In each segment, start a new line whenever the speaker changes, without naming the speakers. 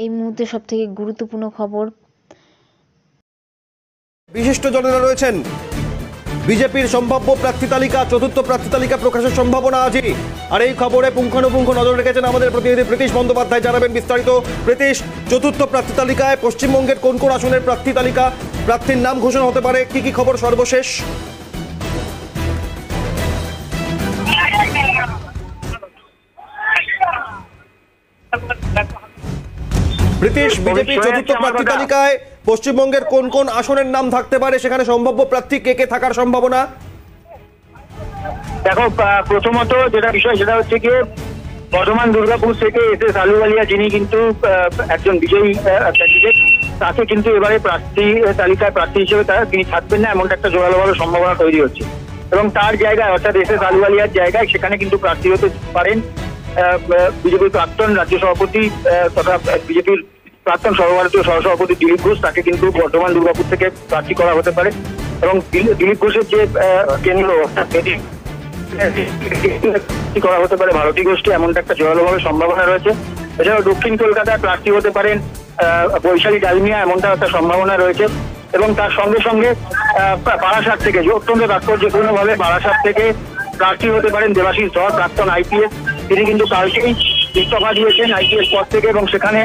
এই মুহূর্তে সবথেকে গুরুত্বপূর্ণ খবর।
বিশিষ্ট জনেরা রয়েছেন। বিজেপির সম্ভাব্য প্রার্থী তালিকা, চতুর্থ প্রার্থী তালিকা প্রকাশের সম্ভাবনা আজই। আর এই খবরে পুঙ্খানুপুঙ্খ নজর রেখেছেন আমাদের প্রতিনিধি প্রীতিশ বন্দ্যোপাধ্যায়। জানাবেন বিস্তারিত। প্রীতিশ, চতুর্থ প্রার্থী তালিকায় পশ্চিমবঙ্গের কোন কোন আসনের প্রার্থী তালিকা, প্রার্থীর নাম ঘোষণা হতে পারে, কি কি খবর সর্বশেষ? প্রীতিশ, বিজেপি চতুর্থ প্রার্থী তালিকায় পশ্চিমবঙ্গের কোন কোন আসনের নাম থাকতে পারে, সেখানে সম্ভাব্য প্রার্থী কে কে থাকার সম্ভাবনা?
দেখো, প্রথমত যেটা বিষয় সেটা হচ্ছে কি, বর্ধমান দুর্গাপুর থেকে এস আলুওয়ালিয়া, যিনি কিন্তু একজন বিজয়ী ক্যান্ডিডেট, তাকে কিন্তু এবারে প্রার্থী তালিকায় প্রার্থী হিসেবে তিনি থাকবেন না, এমনটা একটা জোরালো সম্ভাবনা তৈরি হচ্ছে। এবং তার জায়গায়, অর্থাৎ এস আলুওয়ালিয়ার জায়গায় সেখানে কিন্তু প্রার্থী হতে পারেন বিজেপির প্রাক্তন রাজ্য সভাপতি তথা বিজেপির প্রাক্তন সর্বভারতীয় সহসভাপতি দিলীপ ঘোষ। তাকে কিন্তু বর্ধমান দুর্গাপুর থেকে প্রার্থী করা হতে পারে। এবং দিলীপ ঘোষের যে কেন্দ্র, অর্থাৎ করা হতে পারে ভারতী গোষ্ঠী, এমনটা একটা জোরালোভাবে সম্ভাবনা রয়েছে। এছাড়াও দক্ষিণ কলকাতায় প্রার্থী হতে পারেন বৈশালী ডালমিয়া, এমনটা একটা সম্ভাবনা রয়েছে। এবং তার সঙ্গে সঙ্গে বারাসাত থেকে, অত্যন্ত তাৎপর্যপূর্ণভাবে বারাসাত থেকে প্রার্থী হতে পারেন দেবাশিস ধর, প্রাক্তন আইপিএস। তিনি কিন্তু কালকেই ইস্তফা দিয়েছেন আইপিএস পদ থেকে, এবং সেখানে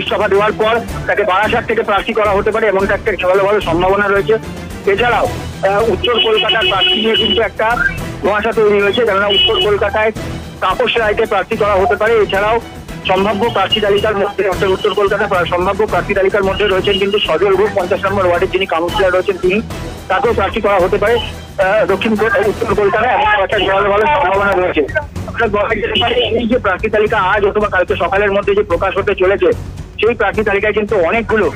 ইস্তফা দেওয়ার পর তাকে বারাসাত থেকে প্রার্থী করা হতে পারে, এমনটা একটা জোরালোভাবে সম্ভাবনা রয়েছে। এছাড়াও উত্তর কলকাতার প্রার্থী নিয়ে কিন্তু একটা ধোঁয়াশা তৈরি হয়েছে, কেননা উত্তর কলকাতায় তাপস রায়কে প্রার্থী করা হতে পারে। এছাড়াও সম্ভাব্য প্রার্থী তালিকার মধ্যে, অর্থাৎ উত্তর কলকাতার সম্ভাব্য প্রার্থী তালিকার মধ্যে রয়েছেন কিন্তু সজল ঘোষ, 50 নম্বর ওয়ার্ডের যিনি কাউন্সিলর রয়েছেন, তিনি, তাকেও প্রার্থী করা হতে পারে উত্তর কলকাতায়, এমন একটা জোরালো সম্ভাবনা রয়েছে। এই যে প্রার্থী তালিকা আজ অথবা কালকে সকালের মধ্যে যে প্রকাশ হতে চলেছে, সেই প্রার্থী তালিকায় কিন্তু অনেকগুলো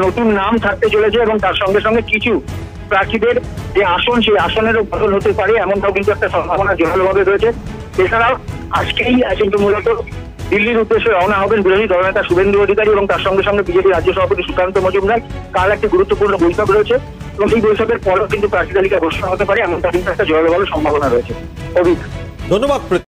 নতুন নাম থাকতে চলেছে, এবং তার সঙ্গে সঙ্গে কিছু প্রার্থীদের যে আসন, সেই আসনেরও বদল হতে পারে, এমনটাও কিন্তু একটা সম্ভাবনা জোরালোভাবে রয়েছে। এছাড়াও আজকেই কিন্তু মূলত দিল্লির উদ্দেশ্যে রওনা হবেন বিরোধী দলনেতা শুভেন্দু অধিকারী, এবং তার সঙ্গে সঙ্গে বিজেপি রাজ্য সভাপতি সুকান্ত মজুমদার। কাল একটি গুরুত্বপূর্ণ বৈঠক রয়েছে, এবং এই বৈঠকের পরেও কিন্তু প্রার্থী তালিকা ঘোষণা হতে পারে, এমনটা কিন্তু একটা জোরালো সম্ভাবনা রয়েছে। অভিক,
ধন্যবাদ।